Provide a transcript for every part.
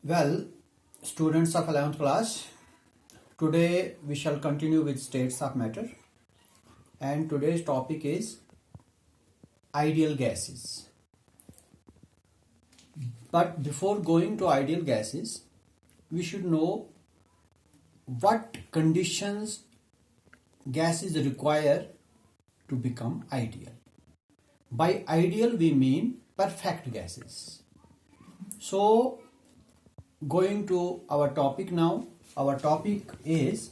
Well, students of 11th class, today we shall continue with states of matter, and today's topic is ideal gases. But before going to ideal gases, we should know what conditions gases require to become ideal. By ideal we mean perfect gases. So going to our topic now, our topic is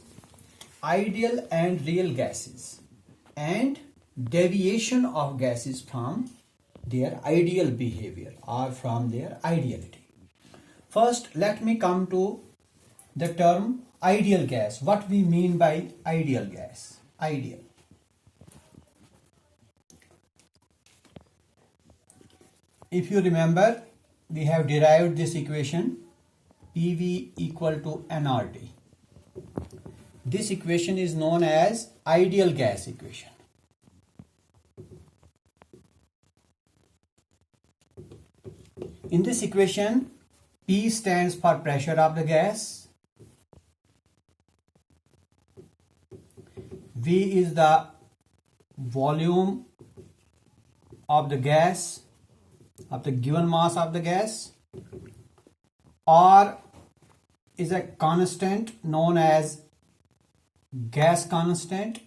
ideal and real gases and deviation of gases from their ideal behavior or from their ideality. First, let me come to the term ideal gas. What we mean by ideal gas? Ideal. If you remember, we have derived this equation PV equal to nRT. This equation is known as ideal gas equation. In this equation, P stands for pressure of the gas, V is the volume of the gas, of the given mass of the gas, R is a constant known as gas constant,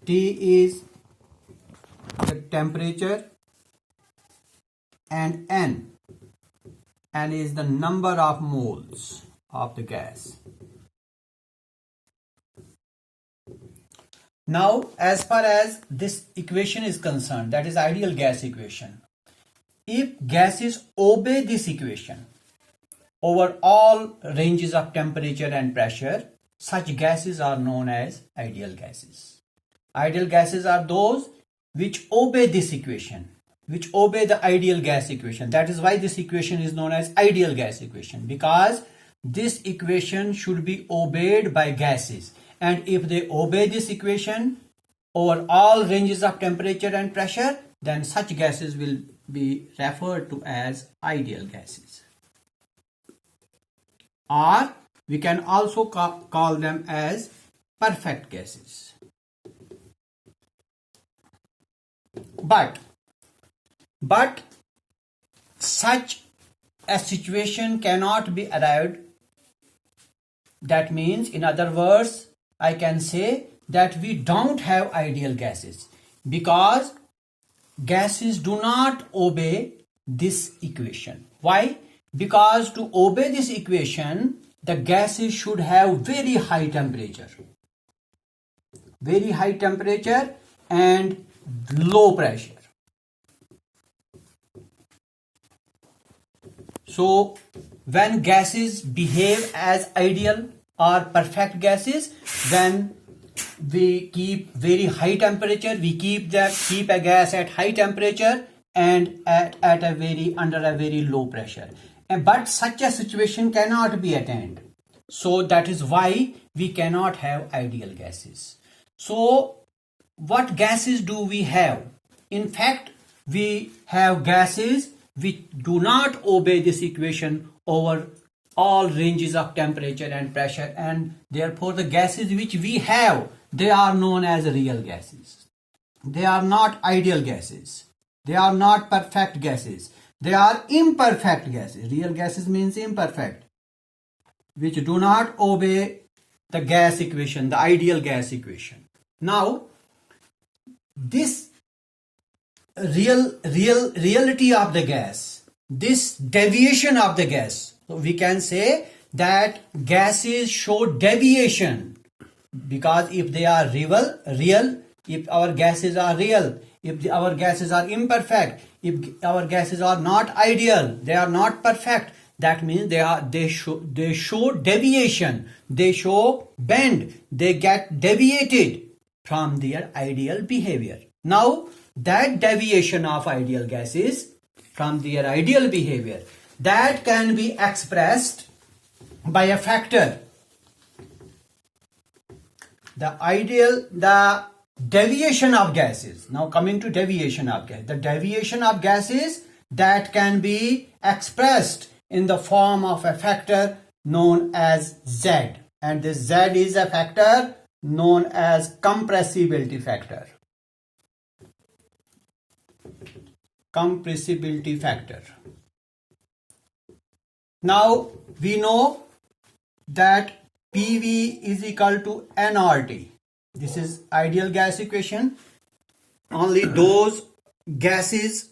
T is the temperature, and N is the number of moles of the gas. Now, as far as this equation is concerned, that is ideal gas equation, if gases obey this equation over all ranges of temperature and pressure, such gases are known as ideal gases. Ideal gases are those which obey this equation, which obey the ideal gas equation. That is why this equation is known as ideal gas equation, because this equation should be obeyed by gases. And if they obey this equation over all ranges of temperature and pressure, then such gases will be referred to as ideal gases. Or we can also call them as perfect gases. But such a situation cannot be arrived. That means, in other words, I can say that we don't have ideal gases because gases do not obey this equation. Why? Because to obey this equation, the gases should have very high temperature and low pressure. So when gases behave as ideal or perfect gases, then we keep very high temperature, we keep a gas at high temperature and under a very low pressure. But such a situation cannot be attained. So that is why we cannot have ideal gases. So what gases do we have? In fact, we have gases which do not obey this equation over all ranges of temperature and pressure, and therefore the gases which we have, they are known as real gases. They are not ideal gases. They are not perfect gases. They are imperfect gases. Real gases means imperfect, which do not obey the gas equation, the ideal gas equation. Now, this reality of the gas, this deviation of the gas, so we can say that gases show deviation, because if they are real, if our gases are real, if our gases are imperfect, if our gases are not ideal, they are not perfect, that means they show deviation, they show bend, they get deviated from their ideal behavior. Now, that deviation of ideal gases from their ideal behavior, that can be expressed by a factor. The deviation of gases. Now coming to deviation of gas. The deviation of gases that can be expressed in the form of a factor known as Z. And this Z is a factor known as compressibility factor. Compressibility factor. Now we know that PV is equal to nRT. This is ideal gas equation. Only those gases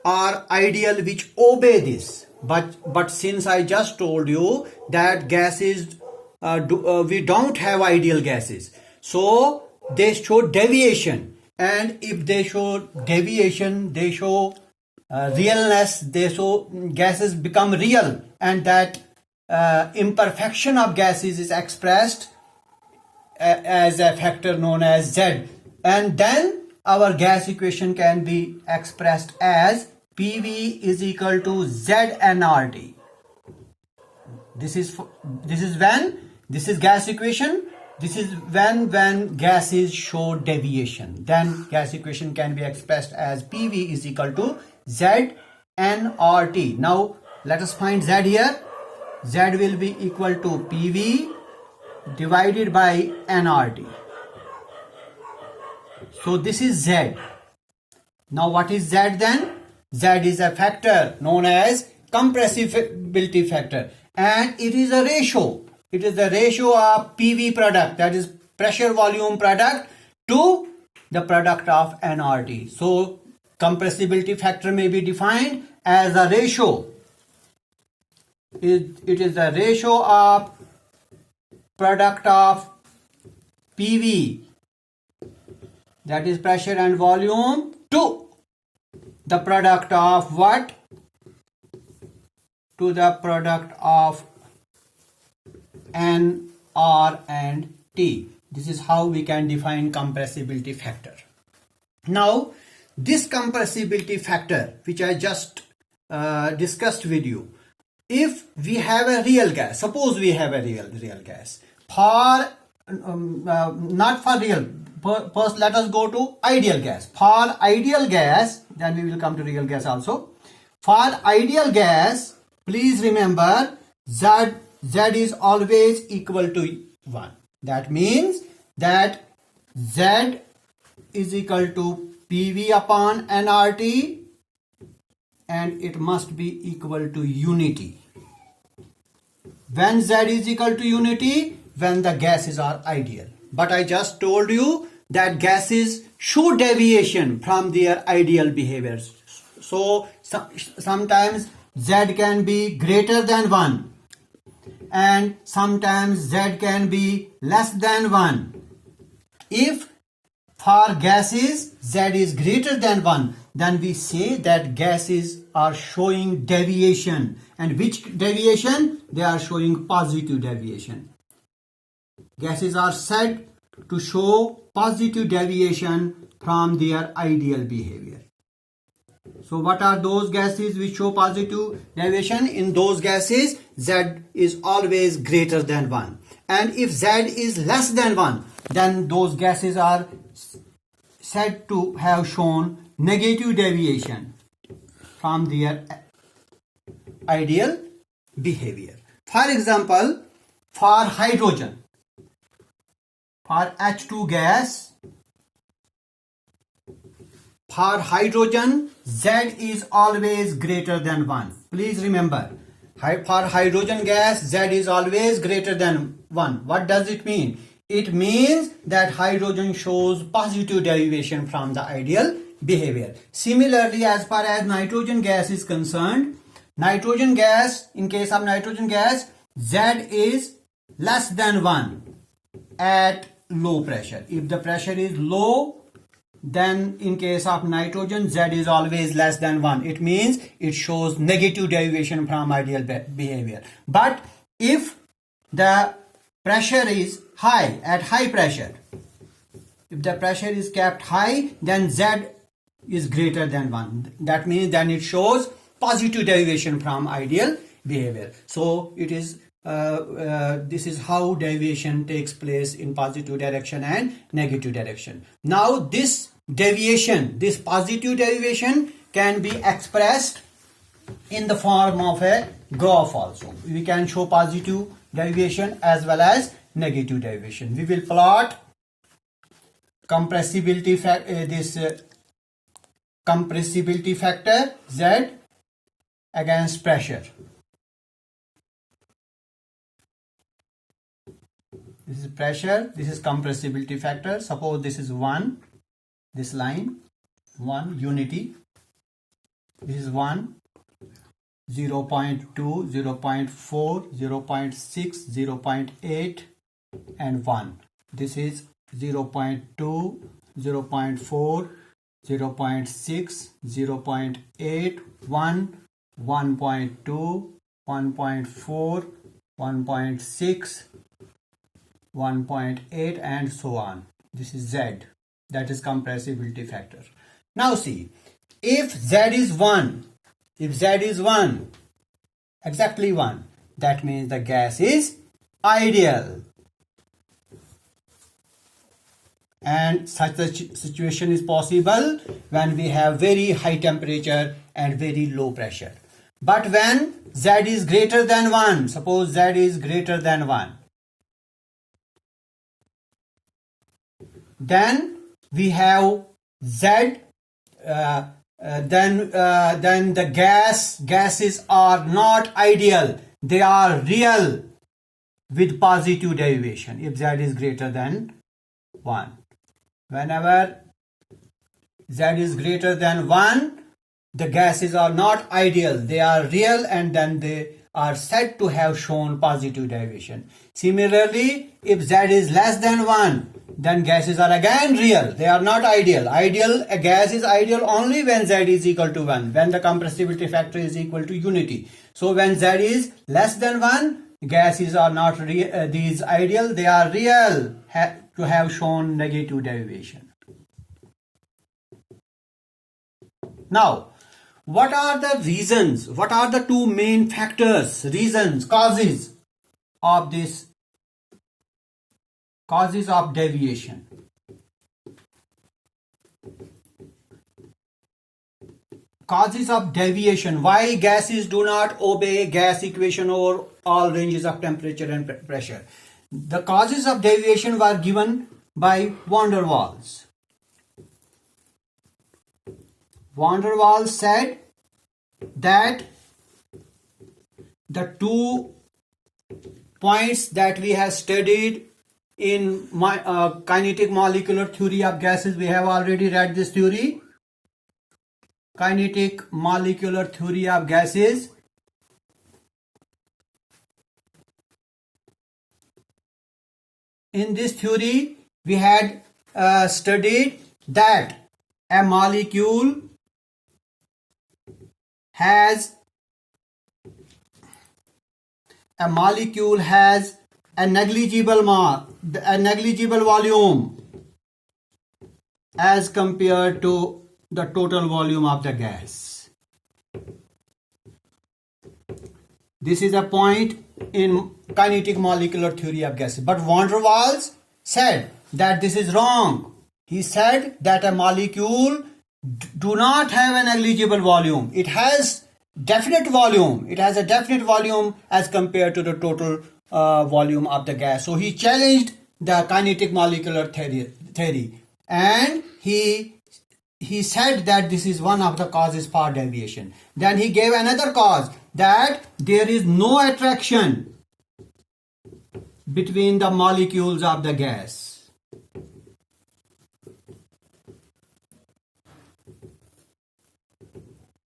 are ideal which obey this. But since I just told you that gases, we don't have ideal gases, so they show deviation. And if they show deviation, they show realness, they show gases become real, and that imperfection of gases is expressed as a factor known as Z. And then our gas equation can be expressed as PV is equal to Z nRT. This is gas equation. This is when gases show deviation. Then gas equation can be expressed as PV is equal to Z nRT. Now let us find Z here. Z will be equal to PV divided by nRT. So this is Z. Now what is Z then? Z is a factor known as compressibility factor, and it is a ratio. It is the ratio of PV product, that is pressure volume product, to the product of nRT. So compressibility factor may be defined as a ratio. It is the ratio of product of PV, that is pressure and volume, to the product of what? To the product of N, R and T. This is how we can define compressibility factor. Now this compressibility factor which I just discussed with you, if we have a real gas, suppose we have a real gas, for not for real, first let us go to ideal gas. For ideal gas, then we will come to real gas also. For ideal gas, please remember Z is always equal to 1. That means that Z is equal to PV upon nRT, and it must be equal to unity. When Z is equal to unity, when the gases are ideal. But I just told you that gases show deviation from their ideal behaviors. So sometimes Z can be greater than 1, and sometimes Z can be less than 1. If for gases Z is greater than 1, then we say that gases are showing deviation. And which deviation? They are showing positive deviation. Gases are said to show positive deviation from their ideal behavior. So what are those gases which show positive deviation? In those gases, Z is always greater than 1. And if Z is less than 1, then those gases are said to have shown negative deviation from their ideal behavior. For example, for hydrogen, for H2 gas, for hydrogen, Z is always greater than 1. Please remember, for hydrogen gas, Z is always greater than 1. What does it mean? It means that hydrogen shows positive deviation from the ideal behavior. Similarly, as far as nitrogen gas is concerned, nitrogen gas, in case of nitrogen gas, Z is less than 1 at low pressure. If the pressure is low, then in case of nitrogen, Z is always less than 1. It means it shows negative deviation from ideal behavior. But if the pressure is high, at high pressure, if the pressure is kept high, then Z is greater than 1. That means then it shows positive deviation from ideal behavior. So it is this is how deviation takes place in positive direction and negative direction. Now this deviation, this positive deviation can be expressed in the form of a graph also. We can show positive deviation as well as negative deviation. We will plot compressibility factor Z against pressure. This is pressure, this is compressibility factor. Suppose this is 1, this line 1 unity, this is 1, 0.2, 0.4, 0.6, 0.8 and 1. This is 0.2, 0.4, 0.6, 0.8, 1, 1.2, 1.4, 1.6, 1.8 and so on. This is Z, that is compressibility factor. Now see, if Z is 1, exactly 1, that means the gas is ideal. And such a situation is possible when we have very high temperature and very low pressure. But when Z is greater than 1, suppose Z is greater than 1, then we have Z, then the gases are not ideal, they are real with positive deviation if Z is greater than 1. Whenever Z is greater than 1, the gases are not ideal, they are real, and then they are said to have shown positive deviation. Similarly, if Z is less than 1, then gases are again real, they are not ideal. A gas is ideal only when Z is equal to 1, when the compressibility factor is equal to unity. So when Z is less than 1, gases are not these ideal, they are real to have shown negative deviation. Now, what are the reasons? What are the two main factors, reasons, causes of this? Causes of deviation. Causes of deviation. Why gases do not obey gas equation over all ranges of temperature and pressure? The causes of deviation were given by van der Waals. Van der Waals said that the 2 points that we have studied in kinetic molecular theory of gases, we have already read this theory, kinetic molecular theory of gases. In this theory, we had studied that a molecule has a negligible mass, a negligible volume as compared to the total volume of the gas. This is a point in kinetic molecular theory of gases. But van der Waals said that this is wrong. He said that a molecule do not have a negligible volume. It has definite volume. It has a definite volume as compared to the total volume of the gas. So he challenged the kinetic molecular theory, and he said that this is one of the causes for deviation. Then he gave another cause, that there is no attraction between the molecules of the gas.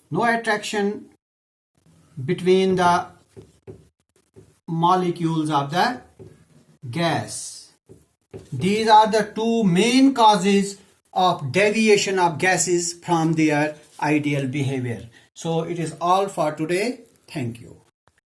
No attraction between the molecules of the gas. These are the two main causes of deviation of gases from their ideal behavior. So it is all for today. Thank you.